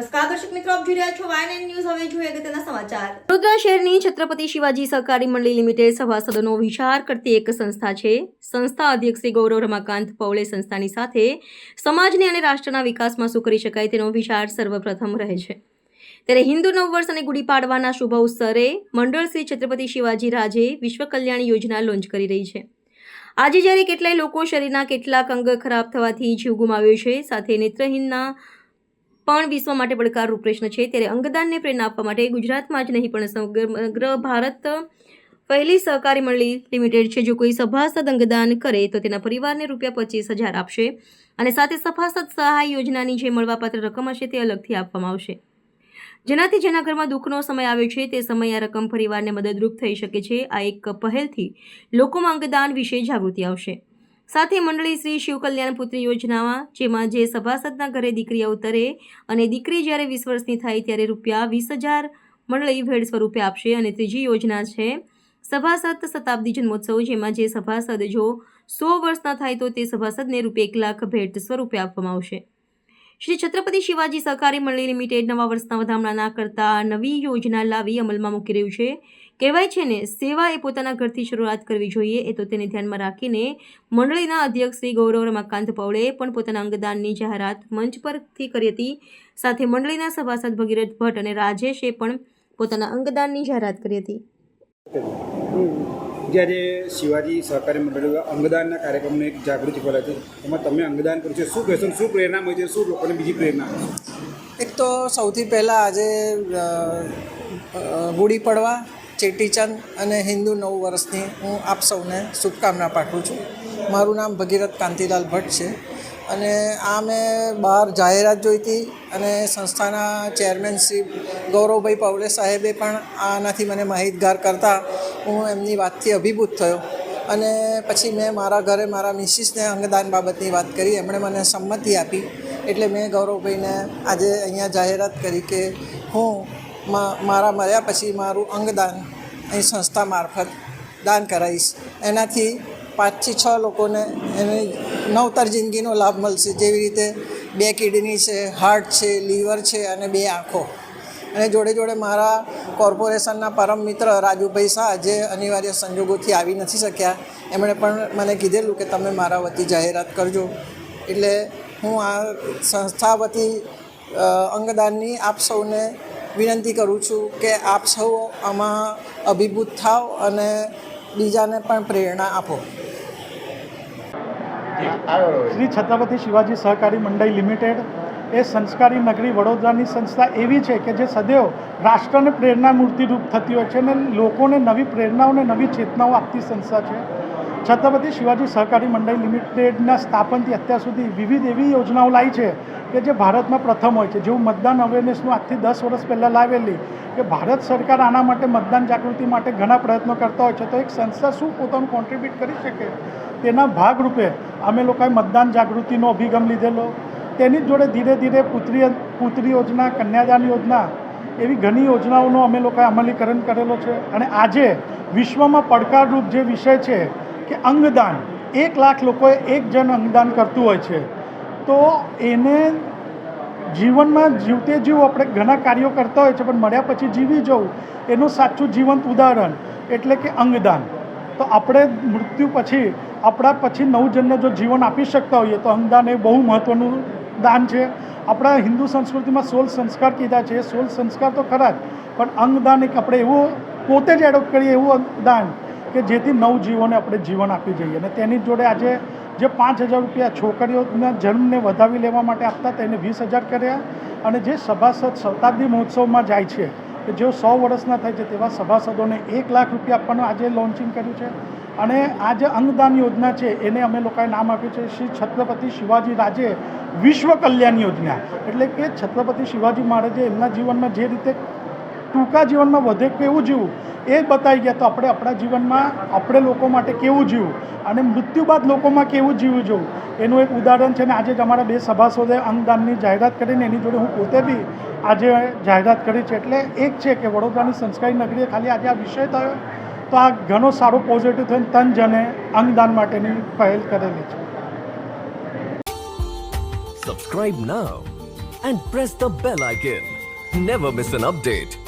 નમસ્કાર દર્શક મિત્રો, આપ જોઈ રહ્યા છો YNN ન્યૂઝ. હવે જોઈએ અગત્યના સમાચાર. વડોદરા શહેરની છત્રપતિ શિવાજી સહકારી મંડળી લિમિટેડ સભાસદોનો વિચાર કરતી એક સંસ્થા છે. સંસ્થા અધ્યક્ષ શ્રી ગૌરવ રમાકાંત પૌલે સંસ્થાની સાથે સમાજને અને રાષ્ટ્રના વિકાસમાં શું કરી શકાય તેનો વિચાર સર્વપ્રથમ રહે છે. ત્યારે હિન્દુ નવવર્ષ અને ગુડી પાડવાના શુભ અવસરે મંડળ શ્રી છત્રપતિ શિવાજી રાજે વિશ્વ કલ્યાણ યોજના લોન્ચ કરી રહી છે. આજે જ્યારે કેટલાય લોકો શરીરના કેટલાક અંગ ખરાબ થવાથી જીવ ગુમાવ્યો છે, સાથે નેત્રહીનના પણ વિશ્વ માટે પડકારરૂપ પ્રશ્ન છે, ત્યારે અંગદાનને પ્રેરણા આપવા માટે ગુજરાતમાં જ નહીં પણ સમગ્ર ભારત પહેલી સહકારી મંડળી લિમિટેડ છે. જો કોઈ સભાસદ અંગદાન કરે તો તેના પરિવારને ₹25,000 આપશે અને સાથે સભાસદ સહાય યોજનાની જે મળવાપાત્ર રકમ હશે તે અલગથી આપવામાં આવશે, જેનાથી જેના ઘરમાં દુઃખનો સમય આવ્યો છે તે સમયે આ રકમ પરિવારને મદદરૂપ થઈ શકે છે. આ એક પહેલથી લોકોમાં અંગદાન વિશે જાગૃતિ આવશે. સાથે મંડળી શ્રી શિવ કલ્યાણ પુત્રી યોજનામાં જેમાં જે સભાસદના ઘરે દીકરી અવતરે અને દીકરી જ્યારે 20 વર્ષની થાય ત્યારે ₹20,000 મંડળી ભેટ સ્વરૂપે આપશે. અને ત્રીજી યોજના છે સભાસદ શતાબ્દી જન્મોત્સવ, જેમાં જે સભાસદ જો 100 વર્ષના થાય તો તે સભાસદને ₹1,00,000 ભેટ સ્વરૂપે આપવામાં આવશે. શ્રી છત્રપતિ શિવાજી સહકારી મંડળી લિમિટેડ નવા વર્ષના વધામણા કરતા નવી યોજના લાવી અમલમાં મૂકી રહ્યું છે. કહેવાય છે ને, સેવા એ પોતાના ઘરથી શરૂઆત કરવી જોઈએ. એ તો તેને ધ્યાનમાં રાખીને મંડળીના અધ્યક્ષ શ્રી ગૌરવ રમાકાંત પૌલે પણ પોતાના અંગદાનની જાહેરાત મંચ પરથી કરી હતી. સાથે મંડળીના સભાસદ ભગીરથ ભટ્ટ અને રાજેશે પણ પોતાના અંગદાનની જાહેરાત કરી હતી. જ્યારે શિવાજી સહકારી મંડળ અંગદાનના કાર્યક્રમને એક જાગૃતિ ફેલાય છે, એમાં તમે અંગદાન કર્યું છે, શું કહેશો, શું પ્રેરણા મળી છે, શું લોકોને બીજી પ્રેરણા આપશે? એક તો સૌથી પહેલાં આજે ગુડી પડવા, ચેટીચંદ અને હિન્દુ નવ વર્ષની હું આપ સૌને શુભકામના પાઠવું છું. મારું નામ ભગીરથ કાંતિલાલ ભટ્ટ છે અને આ મેં બહાર જાહેરાત જોઈ હતી અને સંસ્થાના ચેરમેન શ્રી ગૌરવભાઈ પૌલે સાહેબે પણ આનાથી મને માહિતગાર કરતા હું એમની વાતથી અભિભૂત થયો અને પછી મેં મારા ઘરે મારા મિસિસને અંગદાન બાબતની વાત કરી. એમણે મને સંમતિ આપી એટલે મેં ગૌરવભાઈને આજે અહીંયા જાહેરાત કરી કે હું મારા મર્યા પછી મારું અંગદાન અહીં સંસ્થા મારફત દાન કરાવીશ. એનાથી 5 થી 6 લોકોને એને નવતર જિંદગીનો લાભ મળશે. જેવી રીતે 2 કિડની છે, હાર્ટ છે, લીવર છે અને 2 આંખો. અને જોડે જોડે મારા કોર્પોરેશનના પરમ મિત્ર રાજુભાઈ શાહ, જે અનિવાર્ય સંજોગોથી આવી નથી શક્યા, એમણે પણ મને કીધેલું કે તમે મારા વતી જાહેરાત કરજો. એટલે હું આ સંસ્થા વતી અંગદાનની આપ સૌને વિનંતી કરું છું કે આપ સૌ આમાં અભિભૂત થાવ અને બીજાને પણ પ્રેરણા આપો. શ્રી છત્રપતિ શિવાજી સહકારી મંડળી લિમિટેડ એ સંસ્કારી નગરી વડોદરાની સંસ્થા એવી છે કે જે સદૈવ રાષ્ટ્રને પ્રેરણા મૂર્તિરૂપ થતી હોય છે અને લોકોને નવી પ્રેરણાઓ અને નવી ચેતનાઓ આપતી સંસ્થા છે. છત્રપતિ શિવાજી સહકારી મંડળી લિમિટેડના સ્થાપનથી અત્યાર સુધી વિવિધ એવી યોજનાઓ લાવી છે કે જે ભારતમાં પ્રથમ હોય છે. જેવું મતદાન અવેરનેસનું આજથી 10 વર્ષ પહેલાં લાવેલી કે ભારત સરકાર આના માટે મતદાન જાગૃતિ માટે ઘણા પ્રયત્નો કરતા હોય છે. તો એક સંસ્થા શું પોતાનું કોન્ટ્રીબ્યુટ કરી શકે તેના ભાગરૂપે અમે લોકોએ મતદાન જાગૃતિનો અભિગમ લીધેલો. તેની જ જોડે ધીરે ધીરે પુત્રી યોજના, કન્યાદાન યોજના એવી ઘણી યોજનાઓનો અમે લોકોએ અમલીકરણ કરેલો છે. અને આજે વિશ્વમાં પડકારરૂપ જે વિષય છે કે અંગદાન, 1 લાખ લોકોએ 1 જણ અંગદાન કરતું હોય છે. તો એને જીવનમાં જીવતે જીવ આપણે ઘણા કાર્યો કરતા હોય છે, પણ મળ્યા પછી જીવી જવું એનું સાચું જીવંત ઉદાહરણ એટલે કે અંગદાન. તો આપણે મૃત્યુ પછી આપણા પછી નવજનને જો જીવન આપી શકતા હોઈએ તો અંગદાન એ બહુ મહત્ત્વનું દાન છે. આપણા હિન્દુ સંસ્કૃતિમાં 16 સંસ્કાર કીધા છે. 16 સંસ્કાર તો ખરા જ, પણ અંગદાન એક આપણે એવું પોતે જ એડોપ્ટ કરીએ એવું દાન કે જેથી નવજીવોને આપણે જીવન આપી જઈએ. અને તેની જોડે આજે જે ₹5,000 છોકરીઓના જન્મને વધાવી લેવા માટે આપતા તેને 20,000 કર્યા. અને જે સભાસદ શતાબ્દી મહોત્સવમાં જાય છે કે જેઓ 100 વર્ષના થાય છે તેવા સભાસદોને ₹1,00,000 આપવાનું આજે લોન્ચિંગ કર્યું છે. અને આ જે અંગદાન યોજના છે એને અમે લોકોએ નામ આપ્યું છે શ્રી છત્રપતિ શિવાજી રાજે વિશ્વ કલ્યાણ યોજના. એટલે કે છત્રપતિ શિવાજી મહારાજે એમના જીવનમાં જે રીતે ટૂંકા જીવનમાં વધે કેવું જીવવું એ બતાવી ગયા. તો આપણે આપણા જીવનમાં આપણે લોકો માટે કેવું જીવવું અને મૃત્યુ બાદ લોકોમાં કેવું જીવવું જોવું એનું એક ઉદાહરણ છે. ને આજે જ અમારા 2 સભાસદોએ અંગદાનની જાહેરાત કરીને એની જોડે હું પોતે બી આજે જાહેરાત કરી છે. એટલે એક છે કે વડોદરાની સંસ્કારી નગરીએ ખાલી આજે આ વિષય થયો તો આ ઘણો સારો પોઝિટિવ થઈને 3 જણે અંગદાન માટેની પહેલ કરેલી છે. Subscribe now and press the bell icon. Never miss an update.